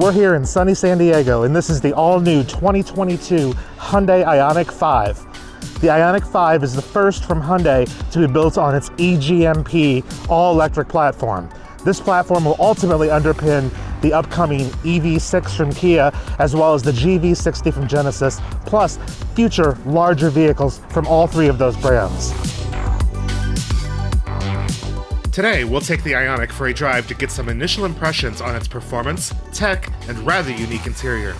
We're here in sunny San Diego, and this is the all-new 2022 Hyundai Ioniq 5. The Ioniq 5 is the first from Hyundai to be built on its eGMP all-electric platform. This platform will ultimately underpin the upcoming EV6 from Kia, as well as the GV60 from Genesis, plus future larger vehicles from all three of those brands. Today, we'll take the Ioniq for a drive to get some initial impressions on its performance, tech, and rather unique interior.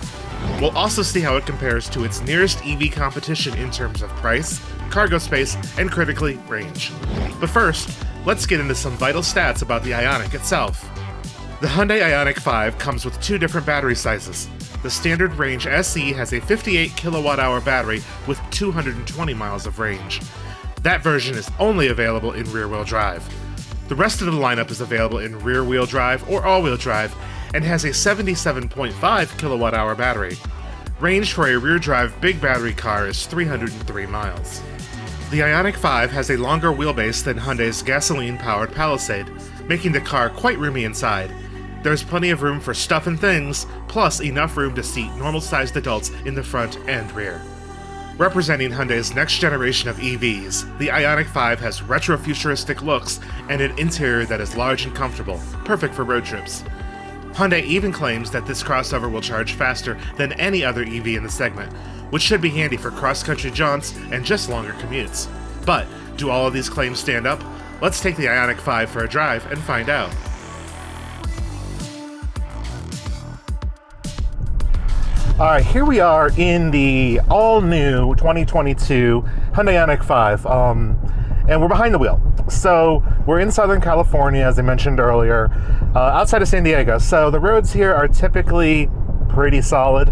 We'll also see how it compares to its nearest EV competition in terms of price, cargo space, and critically, range. But first, let's get into some vital stats about the Ioniq itself. The Hyundai Ioniq 5 comes with two different battery sizes. The standard range SE has a 58 kilowatt-hour battery with 220 miles of range. That version is only available in rear-wheel drive. The rest of the lineup is available in rear-wheel drive or all-wheel drive and has a 77.5 kilowatt-hour battery. Range for a rear-drive big battery car is 303 miles. The Ioniq 5 has a longer wheelbase than Hyundai's gasoline-powered Palisade, making the car quite roomy inside. There's plenty of room for stuff and things, plus enough room to seat normal-sized adults in the front and rear. Representing Hyundai's next generation of EVs, the Ioniq 5 has retro-futuristic looks and an interior that is large and comfortable, perfect for road trips. Hyundai even claims that this crossover will charge faster than any other EV in the segment, which should be handy for cross-country jaunts and just longer commutes. But, do all of these claims stand up? Let's take the Ioniq 5 for a drive and find out. All right, here we are in the all-new 2022 Hyundai Ioniq 5, and we're behind the wheel. So we're in Southern California, as I mentioned earlier, outside of San Diego. So the roads here are typically pretty solid.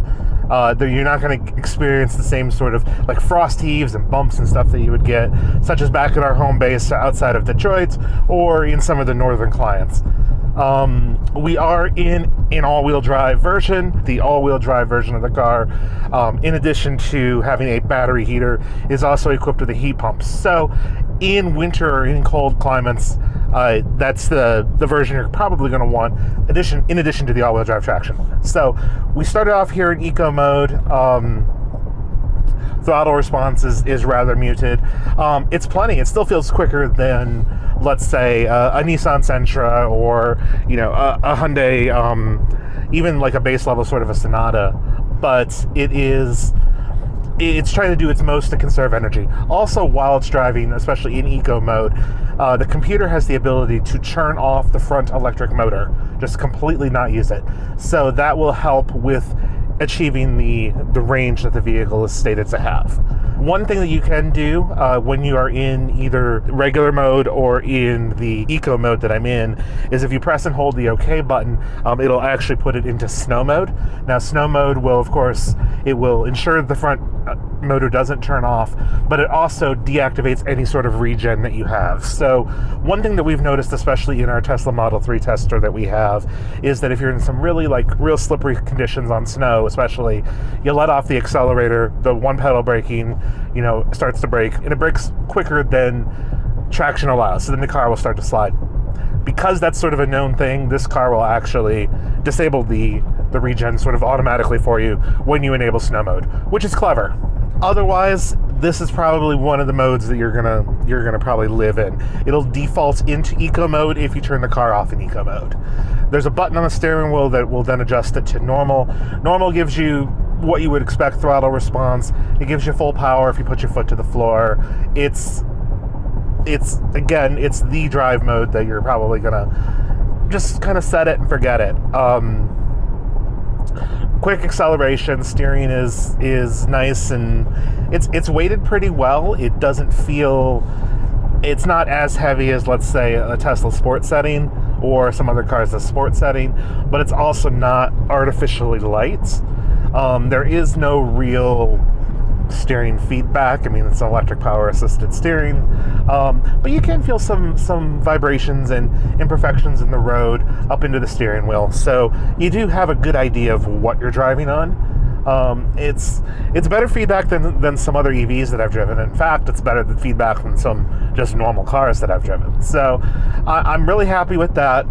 You're not going to experience the same sort of like frost heaves and bumps and stuff that you would get, such as back at our home base outside of Detroit or in some of the northern clients. We are in an all-wheel drive version. The all-wheel drive version of the car, in addition to having a battery heater, is also equipped with a heat pump. So in winter or in cold climates, that's the version you're probably going to want, in addition to the all-wheel drive traction. So we started off here in eco mode. Throttle response is rather muted. It's plenty. It still feels quicker than, let's say, a Nissan Sentra or a Hyundai, even like a base level sort of a Sonata. But it's trying to do its most to conserve energy. Also, while it's driving, especially in eco mode, the computer has the ability to turn off the front electric motor, just completely not use it. So that will help with achieving the range that the vehicle is stated to have. One thing that you can do when you are in either regular mode or in the eco mode that I'm in is if you press and hold the OK button, it'll actually put it into snow mode. Now, snow mode will, of course, it will ensure the front motor doesn't turn off, but it also deactivates any sort of regen that you have. So one thing that we've noticed, especially in our Tesla Model 3 tester that we have, is that if you're in some really real slippery conditions on snow, especially, you let off the accelerator, the one pedal braking, starts to brake, and it brakes quicker than traction allows, so then the car will start to slide. Because that's sort of a known thing, this car will actually disable the regen sort of automatically for you when you enable snow mode, which is clever. Otherwise, this is probably one of the modes that you're gonna probably live in. It'll default into eco mode if you turn the car off in eco mode. There's a button on the steering wheel that will then adjust it to normal. Normal gives you what you would expect throttle response. It gives you full power if you put your foot to the floor. It's the drive mode that you're probably gonna just kind of set it and forget it. Quick acceleration, steering is nice, and it's weighted pretty well. It doesn't feel, it's not as heavy as, let's say, a Tesla Sport setting or some other cars' a sport setting, but it's also not artificially light. There is no real steering feedback. I mean, it's an electric power assisted steering, but you can feel some vibrations and imperfections in the road up into the steering wheel, so you do have a good idea of what you're driving on. It's better feedback than some other EVs that I've driven. In fact, it's better than feedback than some just normal cars that I've driven. So I'm really happy with that.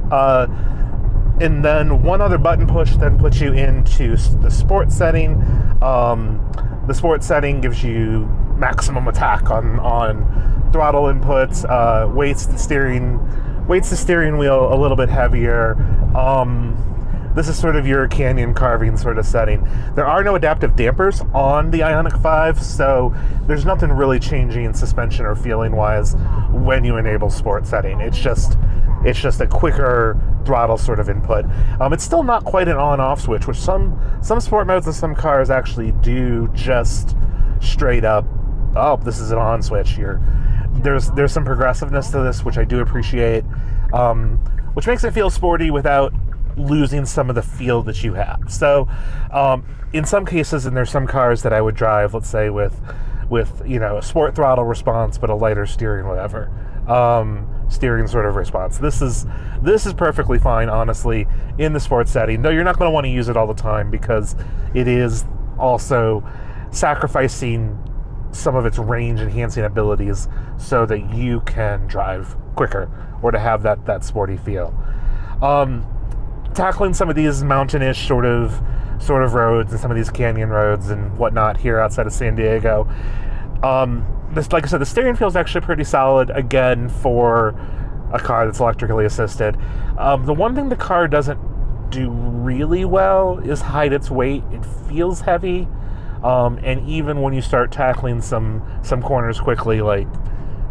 And then one other button push then puts you into the sport setting. The sport setting gives you maximum attack on throttle inputs, weights the steering wheel a little bit heavier. This is sort of your canyon carving sort of setting. There are no adaptive dampers on the Ioniq 5, so there's nothing really changing in suspension or feeling wise when you enable sport setting. It's just a quicker throttle sort of input. It's still not quite an on-off switch, which some sport modes and some cars actually do just straight up, oh, this is an on switch. There's some progressiveness to this, which I do appreciate, which makes it feel sporty without losing some of the feel that you have. So in some cases, and there's some cars that I would drive, let's say with a sport throttle response but a lighter steering sort of response. This is perfectly fine, honestly, in the sports setting, though you're not going to want to use it all the time because it is also sacrificing some of its range enhancing abilities so that you can drive quicker or to have that sporty feel. Tackling some of these mountainish sort of roads and some of these canyon roads and whatnot here outside of San Diego. Like I said, the steering feels actually pretty solid, again, for a car that's electrically assisted. The one thing the car doesn't do really well is hide its weight. It feels heavy, and even when you start tackling some corners quickly, like,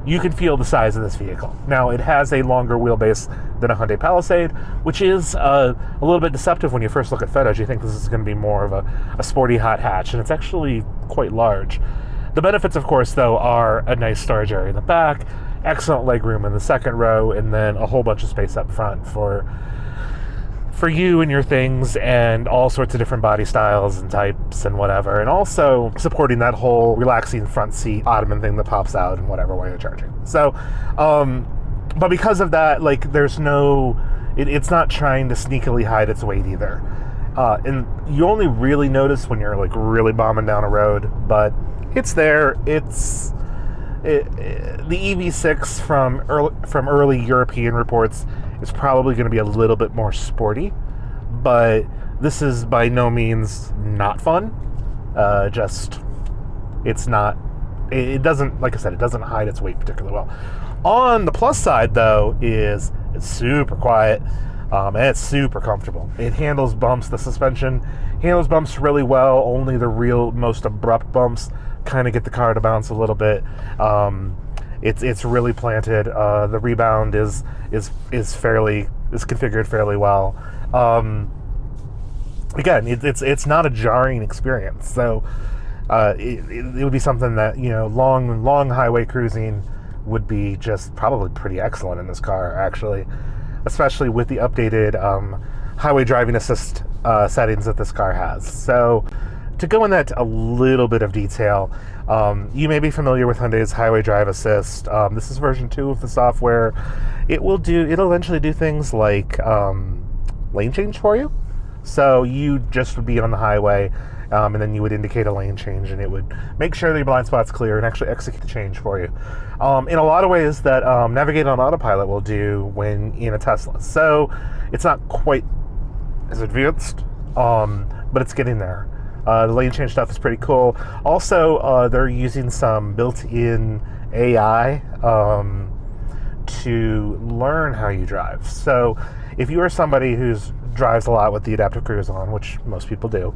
you can feel the size of this vehicle. Now, it has a longer wheelbase than a Hyundai Palisade, which is a little bit deceptive when you first look at photos. You think this is going to be more of a sporty hot hatch, and it's actually quite large. The benefits, of course, though, are a nice storage area in the back, excellent legroom in the second row, and then a whole bunch of space up front for you and your things, and all sorts of different body styles and types and whatever, and also supporting that whole relaxing front seat ottoman thing that pops out and whatever while you're charging. So, but because of that, like, there's no, it's not trying to sneakily hide its weight either. And you only really notice when you're, like, really bombing down a road, but it's there. The EV6 from early European reports is probably going to be a little bit more sporty, but this is by no means not fun. It doesn't, like I said, it doesn't hide its weight particularly well. On the plus side, though, is it's super quiet, and it's super comfortable. It handles bumps. The suspension handles bumps really well. Only the real most abrupt bumps kind of get the car to bounce a little bit. It's really planted. The rebound is configured fairly well. Again, it's not a jarring experience. So it would be something that, long highway cruising would be just probably pretty excellent in this car, actually, especially with the updated highway driving assist settings that this car has. So, to go in that a little bit of detail, you may be familiar with Hyundai's Highway Drive Assist. This is version 2 of the software. It'll eventually do things like lane change for you. So you just would be on the highway, and then you would indicate a lane change, and it would make sure that your blind spot's clear and actually execute the change for you. In a lot of ways that Navigate on Autopilot will do when in a Tesla. So it's not quite as advanced, but it's getting there. The lane change stuff is pretty cool. Also, they're using some built-in AI to learn how you drive. So if you are somebody who drives a lot with the adaptive cruise on, which most people do,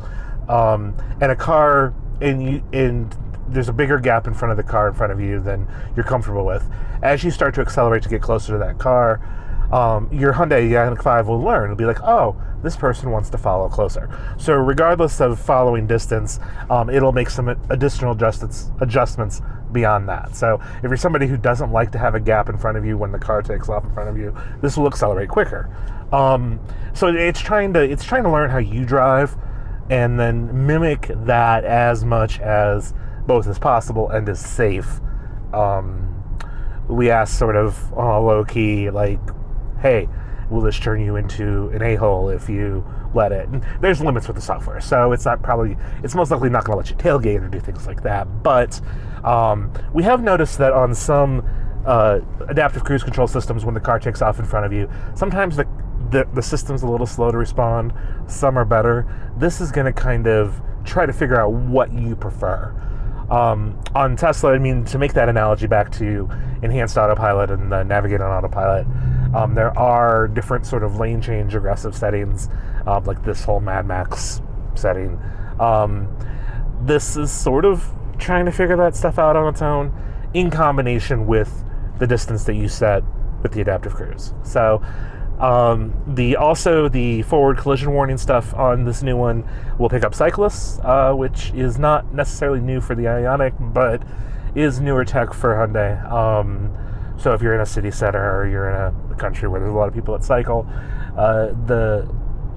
and a car, and there's a bigger gap in front of the car in front of you than you're comfortable with, as you start to accelerate to get closer to that car, your Hyundai Ioniq 5 will learn. It'll be like, oh, this person wants to follow closer. So regardless of following distance, it'll make some additional adjustments beyond that. So if you're somebody who doesn't like to have a gap in front of you when the car takes off in front of you, this will accelerate quicker. So it's trying to learn how you drive and then mimic that as much as both is possible and is safe. We asked sort of low-key, like, hey, will this turn you into an a-hole if you let it? And there's limits with the software, so it's most likely not going to let you tailgate or do things like that. But we have noticed that on some adaptive cruise control systems, when the car takes off in front of you, sometimes the system's a little slow to respond. Some are better. This is going to kind of try to figure out what you prefer. On Tesla, I mean, to make that analogy back to enhanced autopilot and the navigate on autopilot, there are different sort of lane change aggressive settings, like this whole Mad Max setting. This is sort of trying to figure that stuff out on its own in combination with the distance that you set with the adaptive cruise. So the forward collision warning stuff on this new one will pick up cyclists, which is not necessarily new for the Ioniq, but is newer tech for Hyundai. So if you're in a city center or you're in a country where there's a lot of people that cycle, the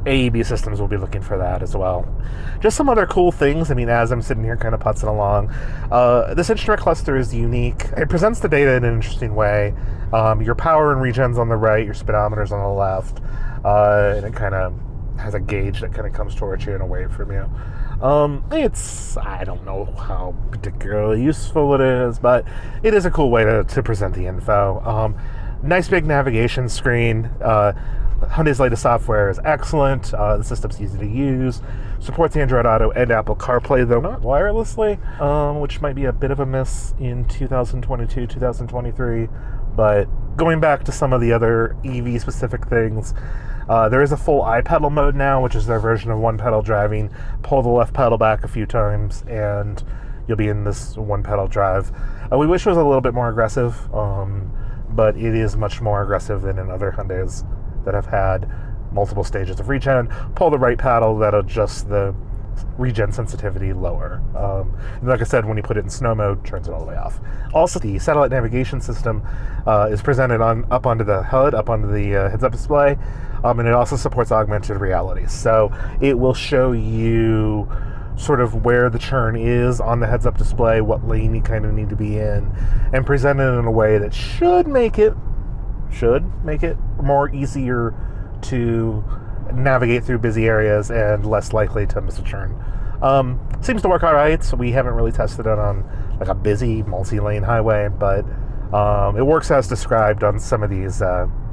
AEB systems will be looking for that as well. Just some other cool things. I mean, as I'm sitting here kind of putzing along, this instrument cluster is unique. It presents the data in an interesting way. Your power and regens on the right, your speedometer's on the left, and it kind of has a gauge that kind of comes towards you and away from you. I don't know how particularly useful it is, but it is a cool way to present the info. Nice big navigation screen. Hyundai's latest software is excellent. The system's easy to use. Supports Android Auto and Apple CarPlay, though not wirelessly, which might be a bit of a miss in 2022, 2023. But going back to some of the other EV-specific things, there is a full iPedal mode now, which is their version of one-pedal driving. Pull the left pedal back a few times, and you'll be in this one-pedal drive. We wish it was a little bit more aggressive, but it is much more aggressive than in other Hyundais that have had multiple stages of regen. Pull the right paddle, that'll adjust the regen sensitivity lower. And like I said, when you put it in snow mode, turns it all the way off. Also, the satellite navigation system is presented up onto the HUD, up onto the heads-up display, and it also supports augmented reality. So it will show you sort of where the churn is on the heads-up display, what lane you kind of need to be in, and present it in a way that should make it more easier to navigate through busy areas and less likely to miss a turn. Seems to work all right. So we haven't really tested it on like a busy multi-lane highway, but it works as described on some of these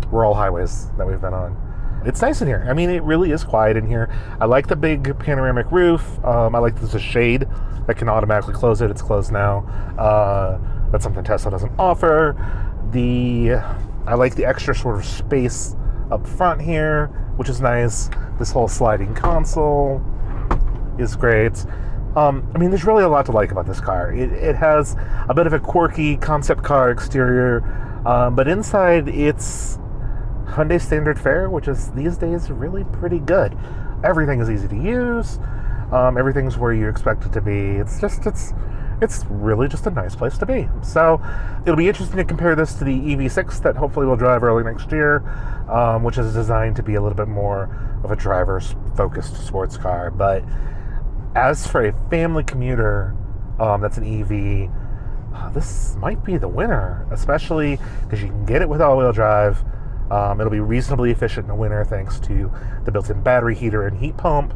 rural highways that we've been on. It's nice in here. I mean, it really is quiet in here. I like the big panoramic roof. I like there's a shade that can automatically close it. It's closed now. That's something Tesla doesn't offer. I like the extra sort of space up front here, which is nice. This whole sliding console is great. I mean, there's really a lot to like about this car. It has a bit of a quirky concept car exterior, but inside it's Hyundai standard fare, which is these days really pretty good. Everything is easy to use. Everything's where you expect it to be. It's really just a nice place to be. So it'll be interesting to compare this to the EV6 that hopefully we'll drive early next year, which is designed to be a little bit more of a driver's-focused sports car. But as for a family commuter that's an EV, this might be the winner, especially because you can get it with all-wheel drive. It'll be reasonably efficient in the winter thanks to the built-in battery heater and heat pump.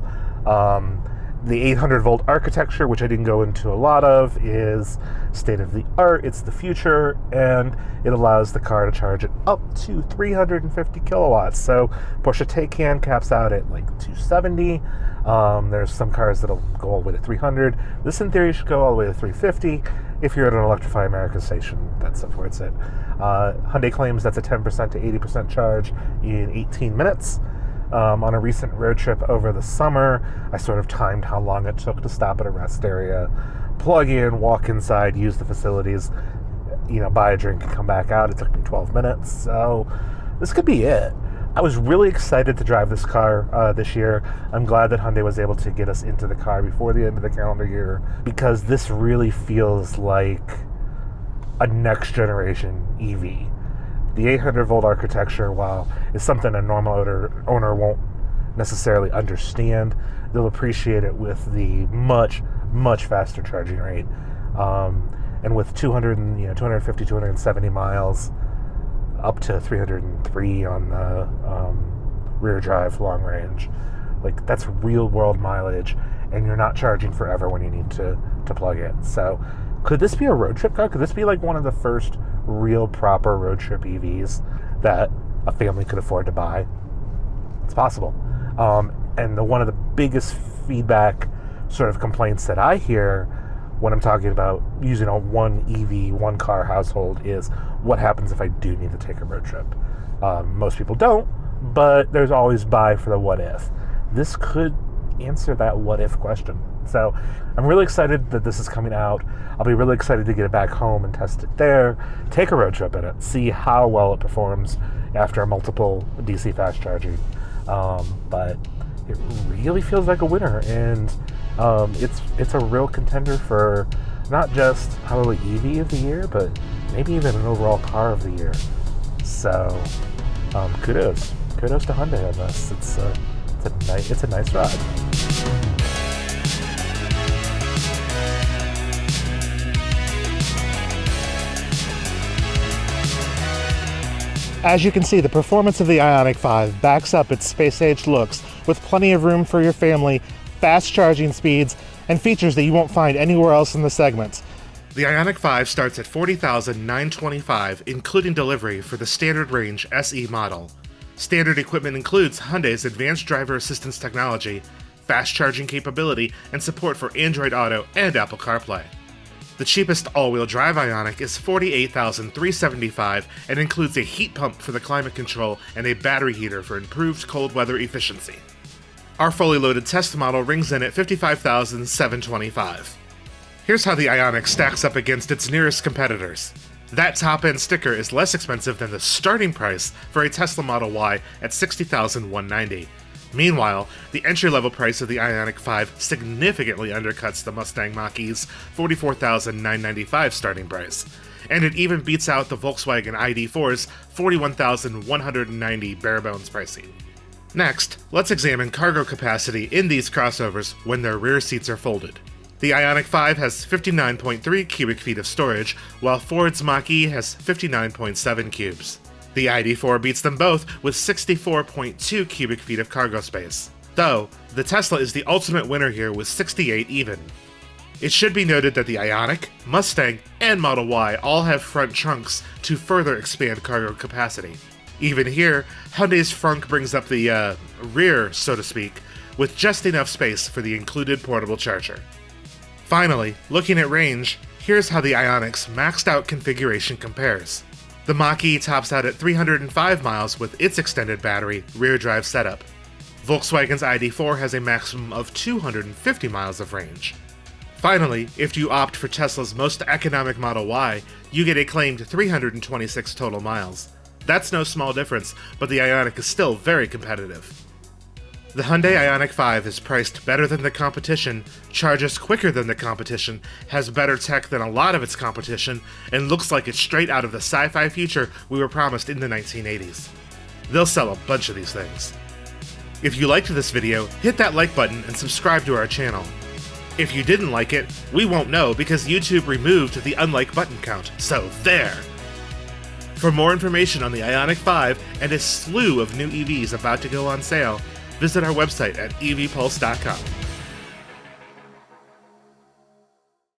The 800-volt architecture, which I didn't go into a lot of, is state-of-the-art. It's the future, and it allows the car to charge at up to 350 kilowatts. So Porsche Taycan caps out at like 270. There's some cars that'll go all the way to 300. This, in theory, should go all the way to 350 if you're at an Electrify America station that supports it. Hyundai claims that's a 10% to 80% charge in 18 minutes. On a recent road trip over the summer, I sort of timed how long it took to stop at a rest area, plug in, walk inside, use the facilities, buy a drink and come back out. It took me 12 minutes, so this could be it. I was really excited to drive this car this year. I'm glad that Hyundai was able to get us into the car before the end of the calendar year, because this really feels like a next generation EV. The 800-volt architecture, while it's something a normal owner won't necessarily understand, they'll appreciate it with the much, much faster charging rate. And with 250, 270 miles, up to 303 on the rear drive long range. Like, that's real world mileage, and you're not charging forever when you need to plug in. So could this be a road trip car? Could this be like one of the first real proper road trip EVs that a family could afford to buy? It's possible. And one of the biggest feedback sort of complaints that I hear when I'm talking about using a one EV, one car household is what happens if I do need to take a road trip. Most people don't, but there's always buy for the what if. This could answer that what if question. So I'm really excited that this is coming out. I'll be really excited to get it back home and test it there, take a road trip in it, see how well it performs after multiple DC fast charging. But it really feels like a winner, and it's a real contender for not just probably EV of the year, but maybe even an overall car of the year. So kudos to Hyundai on this. It's a nice ride. As you can see, the performance of the Ioniq 5 backs up its space-age looks with plenty of room for your family, fast charging speeds, and features that you won't find anywhere else in the segment. The Ioniq 5 starts at $40,925, including delivery for the standard range SE model. Standard equipment includes Hyundai's advanced driver assistance technology, fast charging capability, and support for Android Auto and Apple CarPlay. The cheapest all-wheel drive Ioniq is $48,375 and includes a heat pump for the climate control and a battery heater for improved cold weather efficiency. Our fully loaded test model rings in at $55,725. Here's how the Ioniq stacks up against its nearest competitors. That top-end sticker is less expensive than the starting price for a Tesla Model Y at $60,190. Meanwhile, the entry-level price of the Ioniq 5 significantly undercuts the Mustang Mach-E's $44,995 starting price, and it even beats out the Volkswagen ID4's $41,190 bare-bones pricing. Next, let's examine cargo capacity in these crossovers when their rear seats are folded. The Ioniq 5 has 59.3 cubic feet of storage, while Ford's Mach-E has 59.7 cubes. The ID4 beats them both with 64.2 cubic feet of cargo space. Though, the Tesla is the ultimate winner here with 68 even. It should be noted that the Ioniq, Mustang, and Model Y all have front trunks to further expand cargo capacity. Even here, Hyundai's frunk brings up the rear, so to speak, with just enough space for the included portable charger. Finally, looking at range, here's how the Ioniq's maxed out configuration compares. The Mach-E tops out at 305 miles with its extended battery, rear drive setup. Volkswagen's ID4 has a maximum of 250 miles of range. Finally, if you opt for Tesla's most economic Model Y, you get a claimed 326 total miles. That's no small difference, but the Ioniq is still very competitive. The Hyundai Ioniq 5 is priced better than the competition, charges quicker than the competition, has better tech than a lot of its competition, and looks like it's straight out of the sci-fi future we were promised in the 1980s. They'll sell a bunch of these things. If you liked this video, hit that like button and subscribe to our channel. If you didn't like it, we won't know because YouTube removed the unlike button count, so there! For more information on the Ioniq 5 and a slew of new EVs about to go on sale, visit our website at evpulse.com.